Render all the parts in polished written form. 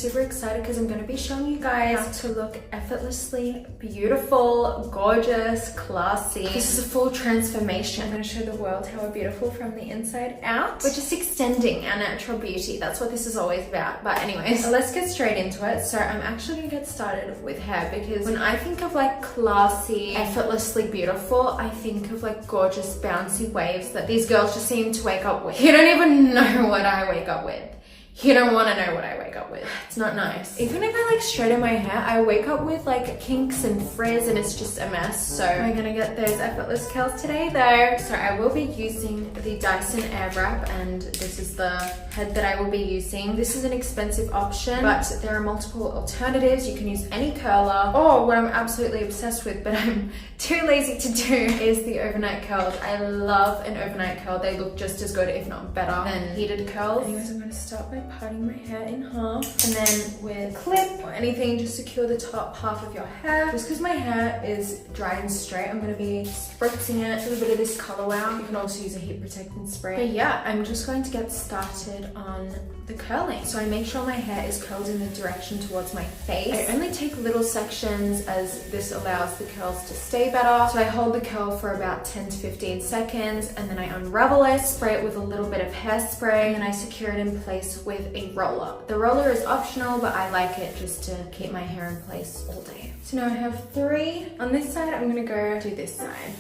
super excited because I'm going to be showing you guys how to look effortlessly beautiful, gorgeous, classy. This is a full transformation. I'm going to show the world how we're beautiful from the inside out. We're just extending our natural beauty. That's what this is always about. But anyways, let's get straight into it. So I'm actually going to get started with hair because when I think of like classy, effortlessly beautiful, I think of like gorgeous bouncy waves that these girls just seem to wake up with. You don't even know what I wake up with. You don't want to know what I wake up with. It's not nice. Even if I like straighten my hair, I wake up with like kinks and frizz and it's just a mess. So we're gonna get those effortless curls today though. So I will be using the Dyson Airwrap and this is the head that I will be using. This is an expensive option, but there are multiple alternatives. You can use any curler, or what I'm absolutely obsessed with, but I'm too lazy to do, is the overnight curls. I love an overnight curl. They look just as good, if not better, than heated curls. Anyways, I'm gonna start by parting my hair in half, and then with a clip or anything, just secure the top half of your hair. Just because my hair is dry and straight, I'm gonna be spritzing it with a bit of this color wow. You can also use a heat protectant spray. But yeah, I'm just going to get started on the curling. So I make sure my hair is curled in the direction towards my face. I only take little sections as this allows the curls to stay better. So I hold the curl for about 10 to 15 seconds and then I unravel it, spray it with a little bit of hairspray, and then I secure it in place with a roller. The roller is optional, but I like it just to keep my hair in place all day. So now I have 3 on this side. I'm gonna go to this side.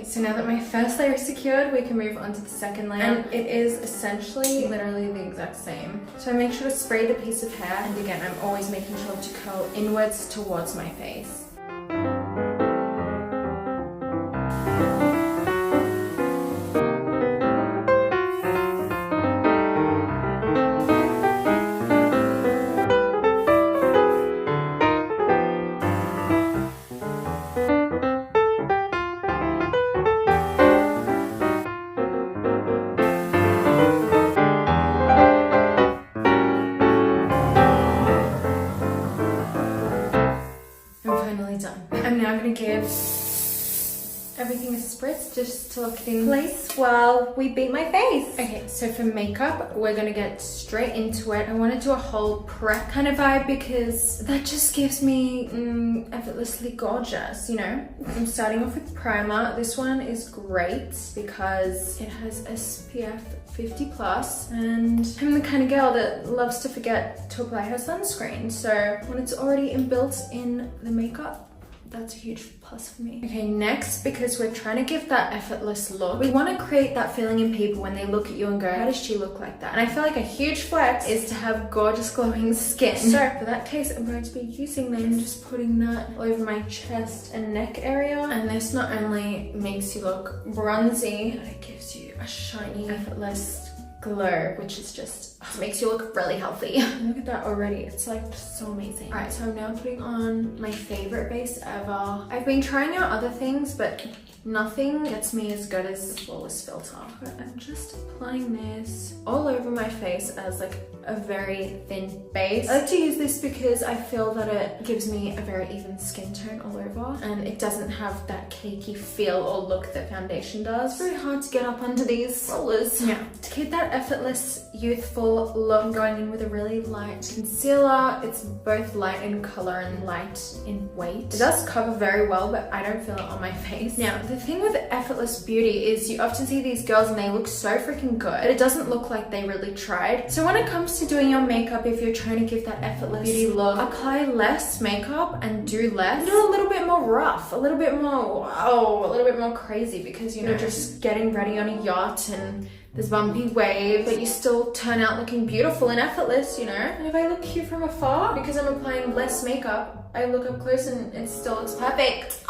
So now that my first layer is secured, we can move on to the second layer. And it is essentially literally the exact same. So I make sure to spray the piece of hair, and again, I'm always making sure to curl inwards towards my face. I'm now going to give everything a spritz just to lock it in place while we beat my face. Okay, so for makeup, we're going to get straight into it. I want to do a whole prep kind of vibe because that just gives me effortlessly gorgeous, you know? I'm starting off with primer. This one is great because it has SPF 50 plus, and I'm the kind of girl that loves to forget to apply her sunscreen. So when it's already inbuilt in the makeup, that's a huge plus for me. Okay, next, because we're trying to give that effortless look, we want to create that feeling in people when they look at you and go, how does she look like that? And I feel like a huge flex is to have gorgeous glowing skin. So for that case, I'm going to be using them, just putting that all over my chest and neck area. And this not only makes you look bronzy, but it gives you a shiny, effortless glow, which is just makes you look really healthy. Look at that already, it's like so amazing. All right, so I'm now putting on my favorite base ever. I've been trying out other things, but nothing gets me as good as this flawless filter. But I'm just applying this all over my face as like a very thin base. I like to use this because I feel that it gives me a very even skin tone all over, and it doesn't have that cakey feel or look that foundation does. It's very hard to get up under these rollers. Yeah. To keep that effortless, youthful look, I'm going in with a really light concealer. It's both light in color and light in weight. It does cover very well, but I don't feel it on my face. Now, the thing with effortless beauty is you often see these girls and they look so freaking good, but it doesn't look like they really tried. So when it comes to doing your makeup, if you're trying to give that effortless beauty look, apply less makeup and do less. Do a little bit more rough, a little bit more wow, a little bit more crazy, because you know, just getting ready on a yacht and there's bumpy waves, but you still turn out looking beautiful and effortless, you know? And if I look cute from afar, because I'm applying less makeup, I look up close and it still looks perfect.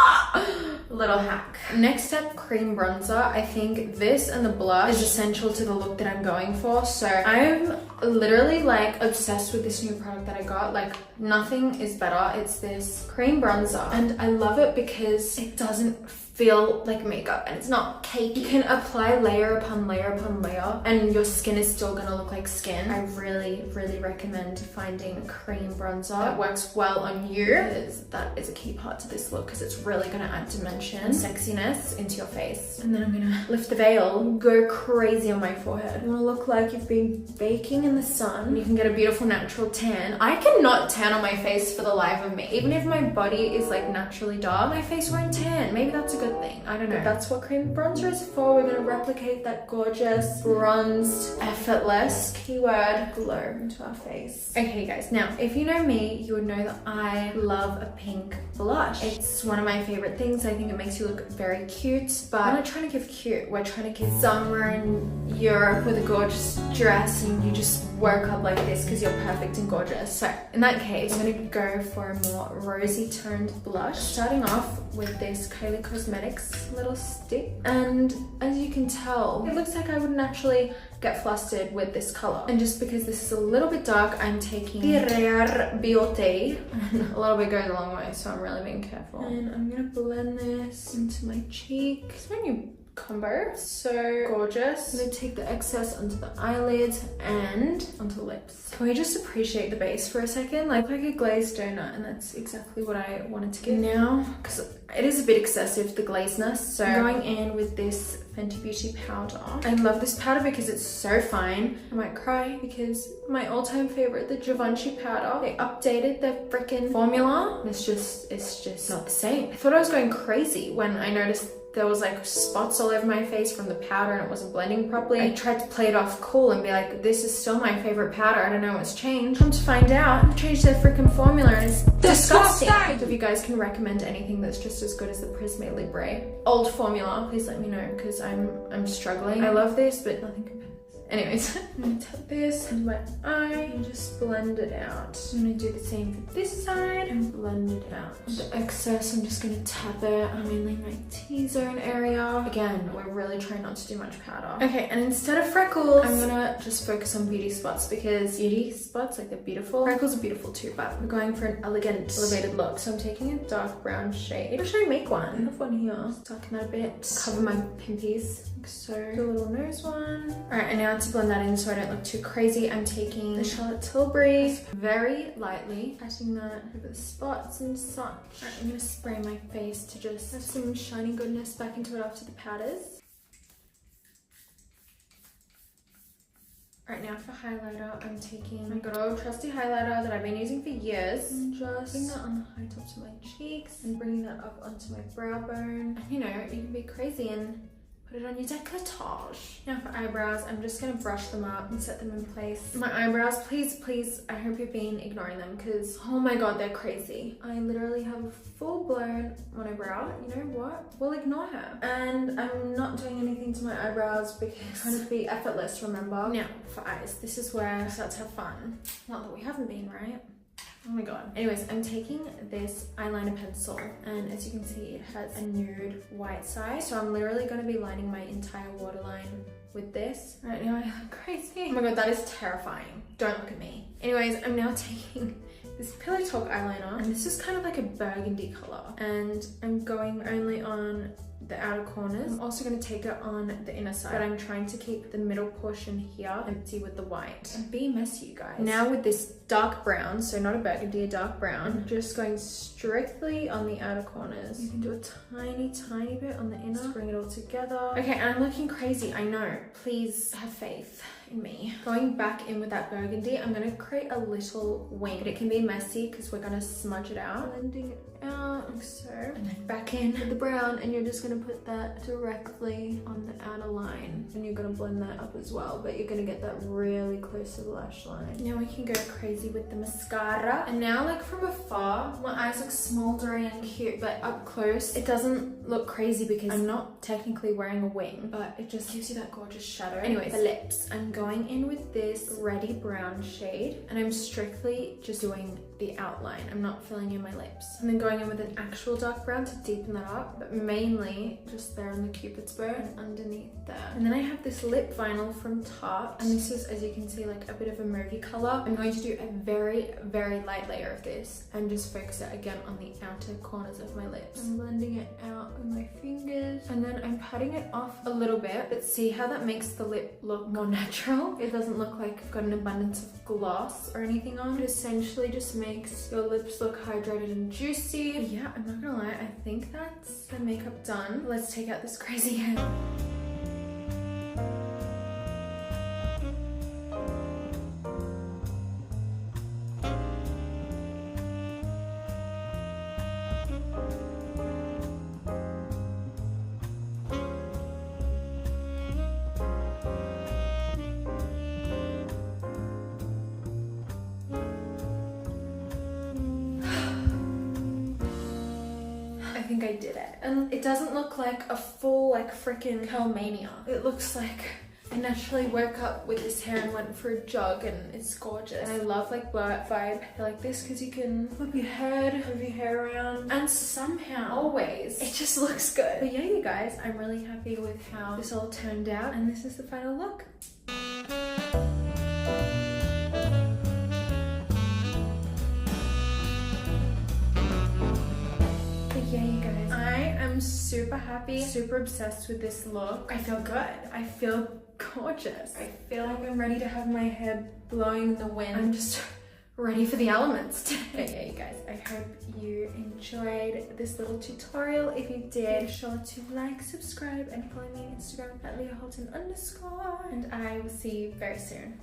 Little hack. Next step, cream bronzer. I think this and the blush is essential to the look that I'm going for. So I'm literally like obsessed with this new product that I got. Like nothing is better. It's this cream bronzer, and I love it because it doesn't feel like makeup and it's not cakey. You can apply layer upon layer upon layer and your skin is still gonna look like skin. I really, really recommend finding a cream bronzer that works well on you, because that is a key part to this look, because it's really gonna add dimension and sexiness into your face. And then I'm gonna lift the veil, go crazy on my forehead. You wanna look like you've been baking in the sun. You can get a beautiful natural tan. I cannot tan on my face for the life of me. Even if my body is like naturally dark, my face won't tan. Maybe that's a good thing. I don't know. But that's what cream bronzer is for. We're gonna replicate that gorgeous, bronzed, effortless, keyword, glow into our face. Okay guys, now if you know me, you would know that I love a pink blush. It's one of my favorite things. I think it makes you look very cute, but we're not trying to give cute. We're trying to give summer in Europe with a gorgeous dress and you just woke up like this because you're perfect and gorgeous. So in that case, I'm gonna go for a more rosy toned blush, starting off with this Kylie Cosmetics little stick. And as you can tell, it looks like I wouldn't actually get flustered with this color. And just because this is a little bit dark, I'm taking the Rare Beauty. And a little bit goes a long way, so I'm really being careful. And I'm gonna blend this into my cheek. It's my new combo, so gorgeous. I'm gonna take the excess onto the eyelids and onto the lips. Can we just appreciate the base for a second? Like a glazed donut, and that's exactly what I wanted to give. Now, because it is a bit excessive, the glazedness, so I'm going in with this Fenty Beauty powder. I love this powder because it's so fine. I might cry because my all-time favorite, the Givenchy powder, they updated their freaking formula. It's just not the same. I thought I was going crazy when I noticed there was like spots all over my face from the powder and it wasn't blending properly. I tried to play it off cool and be like, this is still my favorite powder. I don't know what's changed. Come to find out, I've changed their freaking formula and it's disgusting. So if you guys can recommend anything that's just as good as the Prisme Libre old formula, please let me know, because I'm struggling. I love this, but nothing compares. Anyways, I'm gonna tap this into my eye and just blend it out. I'm gonna do the same for this side and blend it out. The excess, I'm just gonna tap it. I'm mainly my T-zone area. Again, we're really trying not to do much powder. Okay, and instead of freckles, I'm gonna just focus on beauty spots, because beauty spots, like, they're beautiful. Freckles are beautiful too, but we're going for an elegant, elevated look. So I'm taking a dark brown shade. Or should I make one? I have one here. Just darken that a bit. Cover my pimpies, like so. Do a little nose one. All right, and now to blend that in so I don't look too crazy, I'm taking the Charlotte Tilbury very lightly, patting that over the spots and such. Alright, I'm gonna spray my face to just have some shiny goodness back into it after the powders. Right now for highlighter, I'm taking my good old trusty highlighter that I've been using for years. And just putting that on the high tops of my cheeks and bringing that up onto my brow bone. And you know, you can be crazy and put it on your décolletage. Now for eyebrows, I'm just gonna brush them up and set them in place. My eyebrows, please, I hope you've been ignoring them, because oh my god, they're crazy. I literally have a full-blown monobrow. You know what? We'll ignore her. And I'm not doing anything to my eyebrows because I'm trying to be effortless, remember? Now for eyes, this is where I start to have fun. Not that we haven't been, right? Oh my god. Anyways, I'm taking this eyeliner pencil, and as you can see, it has a nude white side. So I'm literally going to be lining my entire waterline with this. Right now I look crazy. Oh my god, that is terrifying. Don't look at me. Anyways, I'm now taking this Pillow Talk eyeliner, and this is kind of like a burgundy color, and I'm going only on the outer corners. I'm also going to take it on the inner side, but I'm trying to keep the middle portion here empty with the white. And be messy, you guys. Now with this dark brown, so not a burgundy, a dark brown, I'm just going strictly on the outer corners. You can do a tiny bit on the inner. Just bring it all together. Okay, and I'm looking crazy, I know. Please have faith in me. Going back in with that burgundy, I'm going to create a little wing, but it can be messy because we're going to smudge it out. Blending it out like so, and then back in with the brown, and you're just going to put that directly on the outer line, and you're going to blend that up as well, but you're going to get that really close to the lash line. Now we can go crazy with the mascara, and now like from afar my eyes look smoldery and cute, but up close it doesn't look crazy because I'm not technically wearing a wing, but it just gives you that gorgeous shadow. Anyway, the lips, I'm going in with this reddy brown shade, and I'm strictly just doing the outline. I'm not filling in my lips. And then going in with an actual dark brown to deepen that up, but mainly just there on the cupid's bow and underneath there. And then I have this lip vinyl from Tarte, and this is, as you can see, like a bit of a mauvey color. I'm going to do a very, very light layer of this and just focus it again on the outer corners of my lips. I'm blending it out with my fingers, and then I'm patting it off a little bit, but see how that makes the lip look more natural? It doesn't look like I've got an abundance of gloss or anything on. It essentially just makes your lips look hydrated and juicy. But yeah, I'm not gonna lie, I think that's the makeup done. Let's take out this crazy hair. I think I did it. And it doesn't look like a full like freaking Calmania. It looks like I naturally woke up with this hair and went for a jog, and it's gorgeous. And I love like blowout vibe like this because you can flip your head, move your hair around, and somehow always it just looks good. But yeah, you guys, I'm really happy with how this all turned out, and this is the final look. Yeah, you guys, I am super happy, super obsessed with this look. I feel good. I feel gorgeous. I feel like I'm ready to have my hair blowing in the wind. I'm just ready for the elements today. Yeah, you guys, I hope you enjoyed this little tutorial. If you did, be sure to like, subscribe, and follow me on Instagram at @LeahHolton_. And I will see you very soon.